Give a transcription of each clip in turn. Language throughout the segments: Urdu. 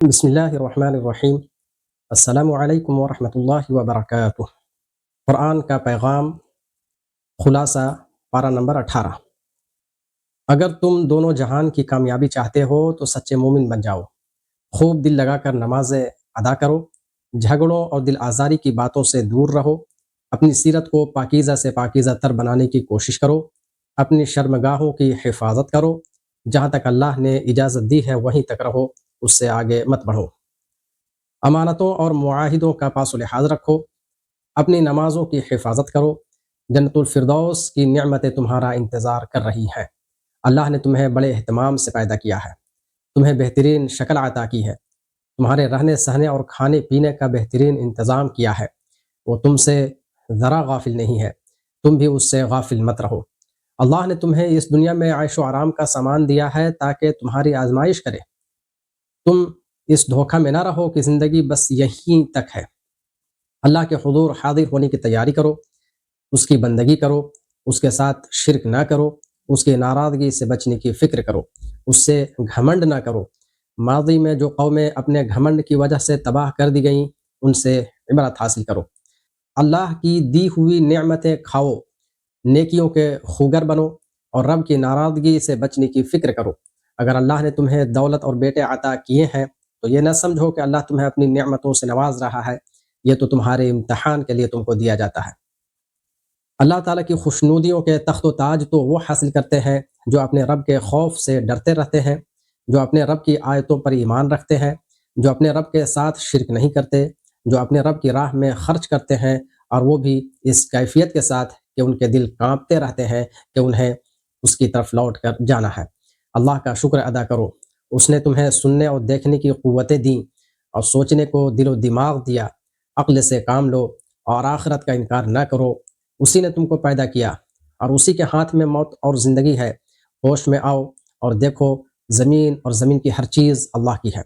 بسم اللہ الرحمن الرحیم۔ السلام علیکم ورحمۃ اللہ وبرکاتہ۔ قرآن کا پیغام، خلاصہ، پارہ نمبر 18۔ اگر تم دونوں جہان کی کامیابی چاہتے ہو تو سچے مومن بن جاؤ، خوب دل لگا کر نمازیں ادا کرو، جھگڑوں اور دل آزاری کی باتوں سے دور رہو، اپنی سیرت کو پاکیزہ سے پاکیزہ تر بنانے کی کوشش کرو، اپنی شرمگاہوں کی حفاظت کرو، جہاں تک اللہ نے اجازت دی ہے وہیں تک رہو، اس سے آگے مت بڑھو، امانتوں اور معاہدوں کا پاس و لحاظ رکھو، اپنی نمازوں کی حفاظت کرو، جنت الفردوس کی نعمتیں تمہارا انتظار کر رہی ہیں۔ اللہ نے تمہیں بڑے اہتمام سے پیدا کیا ہے، تمہیں بہترین شکل عطا کی ہے، تمہارے رہنے سہنے اور کھانے پینے کا بہترین انتظام کیا ہے، وہ تم سے ذرا غافل نہیں ہے، تم بھی اس سے غافل مت رہو۔ اللہ نے تمہیں اس دنیا میں عیش و آرام کا سامان دیا ہے تاکہ تمہاری آزمائش کرے، تم اس دھوکہ میں نہ رہو کہ زندگی بس یہیں تک ہے۔ اللہ کے حضور حاضر ہونے کی تیاری کرو، اس کی بندگی کرو، اس کے ساتھ شرک نہ کرو، اس کی ناراضگی سے بچنے کی فکر کرو، اس سے گھمنڈ نہ کرو۔ ماضی میں جو قومیں اپنے گھمنڈ کی وجہ سے تباہ کر دی گئیں، ان سے عبرت حاصل کرو۔ اللہ کی دی ہوئی نعمتیں کھاؤ، نیکیوں کے خوگر بنو اور رب کی ناراضگی سے بچنے کی فکر کرو۔ اگر اللہ نے تمہیں دولت اور بیٹے عطا کیے ہیں تو یہ نہ سمجھو کہ اللہ تمہیں اپنی نعمتوں سے نواز رہا ہے، یہ تو تمہارے امتحان کے لیے تم کو دیا جاتا ہے۔ اللہ تعالیٰ کی خوشنودیوں کے تخت و تاج تو وہ حاصل کرتے ہیں جو اپنے رب کے خوف سے ڈرتے رہتے ہیں، جو اپنے رب کی آیتوں پر ایمان رکھتے ہیں، جو اپنے رب کے ساتھ شرک نہیں کرتے، جو اپنے رب کی راہ میں خرچ کرتے ہیں، اور وہ بھی اس کیفیت کے ساتھ کہ ان کے دل کانپتے رہتے ہیں کہ انہیں اس کی طرف لوٹ کر جانا ہے۔ اللہ کا شکر ادا کرو، اس نے تمہیں سننے اور دیکھنے کی قوتیں دیں اور سوچنے کو دل و دماغ دیا۔ عقل سے کام لو اور آخرت کا انکار نہ کرو۔ اسی نے تم کو پیدا کیا اور اسی کے ہاتھ میں موت اور زندگی ہے۔ ہوش میں آؤ اور دیکھو، زمین اور زمین کی ہر چیز اللہ کی ہے۔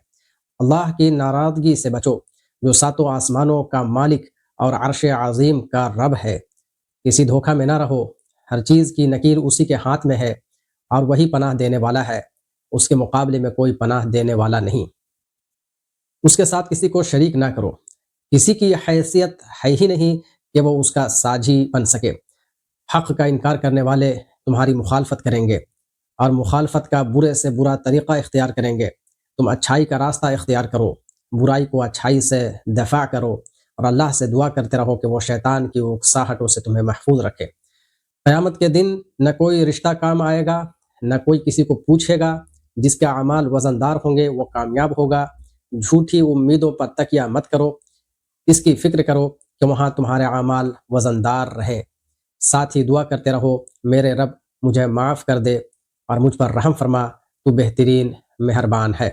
اللہ کی ناراضگی سے بچو جو ساتوں آسمانوں کا مالک اور عرش عظیم کا رب ہے۔ کسی دھوکہ میں نہ رہو، ہر چیز کی نکیر اسی کے ہاتھ میں ہے اور وہی پناہ دینے والا ہے، اس کے مقابلے میں کوئی پناہ دینے والا نہیں۔ اس کے ساتھ کسی کو شریک نہ کرو، کسی کی حیثیت ہے ہی نہیں کہ وہ اس کا ساجی بن سکے۔ حق کا انکار کرنے والے تمہاری مخالفت کریں گے اور مخالفت کا برے سے برا طریقہ اختیار کریں گے۔ تم اچھائی کا راستہ اختیار کرو، برائی کو اچھائی سے دفاع کرو اور اللہ سے دعا کرتے رہو کہ وہ شیطان کی اکساہٹوں سے تمہیں محفوظ رکھے۔ قیامت کے دن نہ کوئی رشتہ کام آئے گا، نہ کوئی کسی کو پوچھے گا۔ جس کے اعمال وزندار ہوں گے وہ کامیاب ہوگا۔ جھوٹی امیدوں پر تکیہ مت کرو، اس کی فکر کرو کہ وہاں تمہارے اعمال وزندار رہیں۔ ساتھ ہی دعا کرتے رہو، میرے رب مجھے معاف کر دے اور مجھ پر رحم فرما، تو بہترین مہربان ہے۔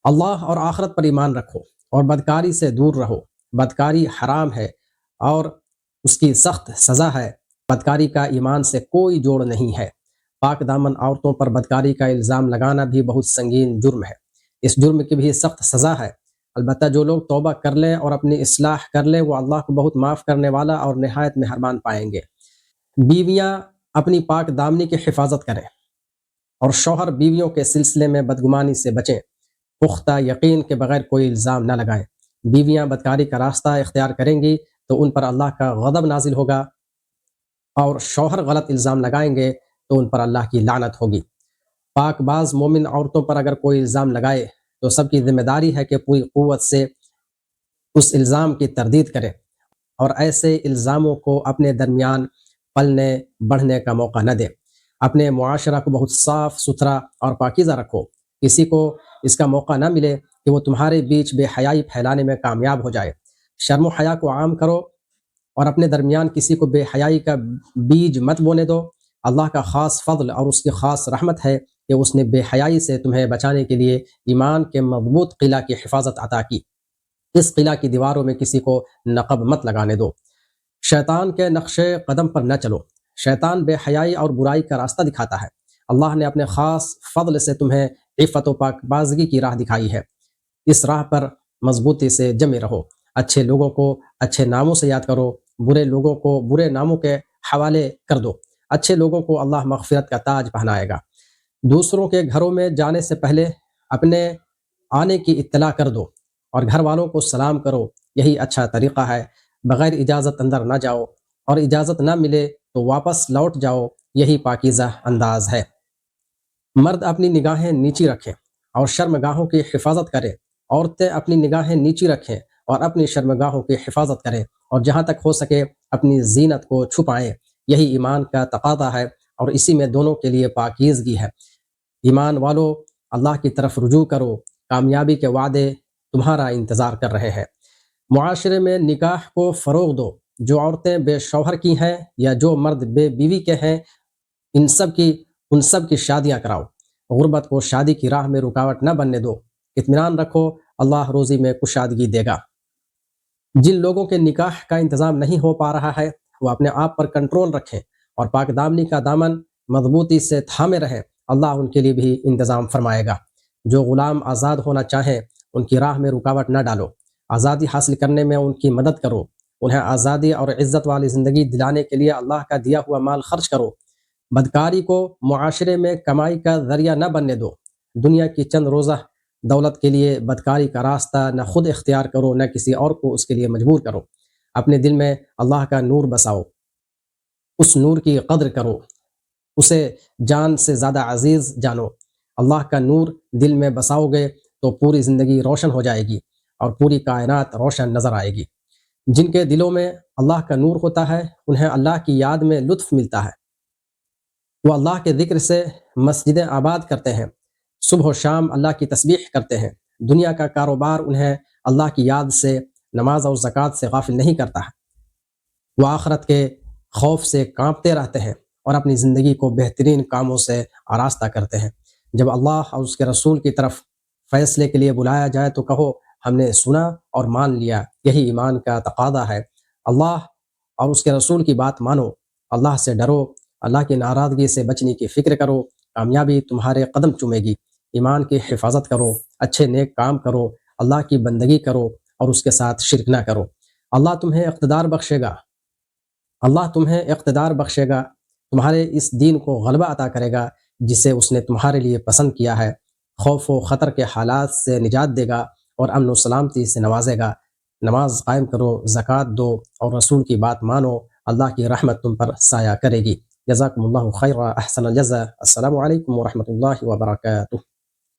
اللہ اور آخرت پر ایمان رکھو اور بدکاری سے دور رہو۔ بدکاری حرام ہے اور اس کی سخت سزا ہے۔ بدکاری کا ایمان سے کوئی جوڑ نہیں ہے۔ پاک دامن عورتوں پر بدکاری کا الزام لگانا بھی بہت سنگین جرم ہے، اس جرم کی بھی سخت سزا ہے۔ البتہ جو لوگ توبہ کر لیں اور اپنی اصلاح کر لیں وہ اللہ کو بہت معاف کرنے والا اور نہایت مہربان پائیں گے۔ بیویاں اپنی پاک دامنی کی حفاظت کریں اور شوہر بیویوں کے سلسلے میں بدگمانی سے بچیں۔ پختہ یقین کے بغیر کوئی الزام نہ لگائیں۔ بیویاں بدکاری کا راستہ اختیار کریں گی تو ان پر اللہ کا غضب نازل ہوگا، اور شوہر غلط الزام لگائیں گے تو ان پر اللہ کی لعنت ہوگی۔ پاک باز مومن عورتوں پر اگر کوئی الزام لگائے تو سب کی ذمہ داری ہے کہ پوری قوت سے اس الزام کی تردید کرے اور ایسے الزاموں کو اپنے درمیان پلنے بڑھنے کا موقع نہ دے۔ اپنے معاشرہ کو بہت صاف ستھرا اور پاکیزہ رکھو، کسی کو اس کا موقع نہ ملے کہ وہ تمہارے بیچ بے حیائی پھیلانے میں کامیاب ہو جائے۔ شرم و حیا کو عام کرو اور اپنے درمیان کسی کو بے حیائی کا بیج مت بونے دو۔ اللہ کا خاص فضل اور اس کی خاص رحمت ہے کہ اس نے بے حیائی سے تمہیں بچانے کے لیے ایمان کے مضبوط قلعہ کی حفاظت عطا کی۔ اس قلعہ کی دیواروں میں کسی کو نقب مت لگانے دو۔ شیطان کے نقش قدم پر نہ چلو، شیطان بے حیائی اور برائی کا راستہ دکھاتا ہے۔ اللہ نے اپنے خاص فضل سے تمہیں عفت و پاک بازگی کی راہ دکھائی ہے، اس راہ پر مضبوطی سے جمے رہو۔ اچھے لوگوں کو اچھے ناموں سے یاد کرو، برے لوگوں کو برے ناموں کے حوالے کر دو۔ اچھے لوگوں کو اللہ مغفرت کا تاج پہنائے گا۔ دوسروں کے گھروں میں جانے سے پہلے اپنے آنے کی اطلاع کر دو اور گھر والوں کو سلام کرو، یہی اچھا طریقہ ہے۔ بغیر اجازت اندر نہ جاؤ، اور اجازت نہ ملے تو واپس لوٹ جاؤ، یہی پاکیزہ انداز ہے۔ مرد اپنی نگاہیں نیچی رکھیں اور شرمگاہوں کی حفاظت کریں، عورتیں اپنی نگاہیں نیچی رکھیں اور اپنی شرمگاہوں کی حفاظت کریں، اور جہاں تک ہو سکے اپنی زینت کو چھپائیں، یہی ایمان کا تقاضا ہے، اور اسی میں دونوں کے لیے پاکیزگی ہے۔ ایمان والو، اللہ کی طرف رجوع کرو، کامیابی کے وعدے تمہارا انتظار کر رہے ہیں۔ معاشرے میں نکاح کو فروغ دو۔ جو عورتیں بے شوہر کی ہیں یا جو مرد بے بیوی کے ہیں، ان سب کی شادیاں کراؤ۔ غربت کو شادی کی راہ میں رکاوٹ نہ بننے دو۔ اطمینان رکھو، اللہ روزی میں کشادگی دے گا۔ جن لوگوں کے نکاح کا انتظام نہیں ہو پا رہا ہے، وہ اپنے آپ پر کنٹرول رکھیں اور پاک دامنی کا دامن مضبوطی سے تھامے رہیں، اللہ ان کے لیے بھی انتظام فرمائے گا۔ جو غلام آزاد ہونا چاہیں، ان کی راہ میں رکاوٹ نہ ڈالو، آزادی حاصل کرنے میں ان کی مدد کرو، انہیں آزادی اور عزت والی زندگی دلانے کے لیے اللہ کا دیا ہوا مال خرچ کرو۔ بدکاری کو معاشرے میں کمائی کا ذریعہ نہ بننے دو۔ دنیا کی چند روزہ دولت کے لیے بدکاری کا راستہ نہ خود اختیار کرو، نہ کسی اور کو اس کے لیے مجبور کرو۔ اپنے دل میں اللہ کا نور بساؤ، اس نور کی قدر کرو، اسے جان سے زیادہ عزیز جانو۔ اللہ کا نور دل میں بساؤ گے تو پوری زندگی روشن ہو جائے گی اور پوری کائنات روشن نظر آئے گی۔ جن کے دلوں میں اللہ کا نور ہوتا ہے، انہیں اللہ کی یاد میں لطف ملتا ہے۔ وہ اللہ کے ذکر سے مسجدیں آباد کرتے ہیں، صبح و شام اللہ کی تسبیح کرتے ہیں۔ دنیا کا کاروبار انہیں اللہ کی یاد سے، نماز اور زکوٰۃ سے غافل نہیں کرتا ہے۔ وہ آخرت کے خوف سے کانپتے رہتے ہیں اور اپنی زندگی کو بہترین کاموں سے آراستہ کرتے ہیں۔ جب اللہ اور اس کے رسول کی طرف فیصلے کے لیے بلایا جائے تو کہو، ہم نے سنا اور مان لیا، یہی ایمان کا تقاضا ہے۔ اللہ اور اس کے رسول کی بات مانو، اللہ سے ڈرو، اللہ کی ناراضگی سے بچنے کی فکر کرو، کامیابی تمہارے قدم چومے گی۔ ایمان کی حفاظت کرو، اچھے نیک کام کرو، اللہ کی بندگی کرو اور اس کے ساتھ شرک نہ کرو۔ اللہ تمہیں اقتدار بخشے گا، اللہ تمہیں اقتدار بخشے گا، تمہارے اس دین کو غلبہ عطا کرے گا جسے اس نے تمہارے لیے پسند کیا ہے۔ خوف و خطر کے حالات سے نجات دے گا اور امن و سلامتی سے نوازے گا۔ نماز قائم کرو، زکوٰۃ دو اور رسول کی بات مانو، اللہ کی رحمت تم پر سایہ کرے گی۔ جزاکم اللہ خیرا، احسن الجزا۔ السلام علیکم ورحمۃ اللہ وبرکاتہ۔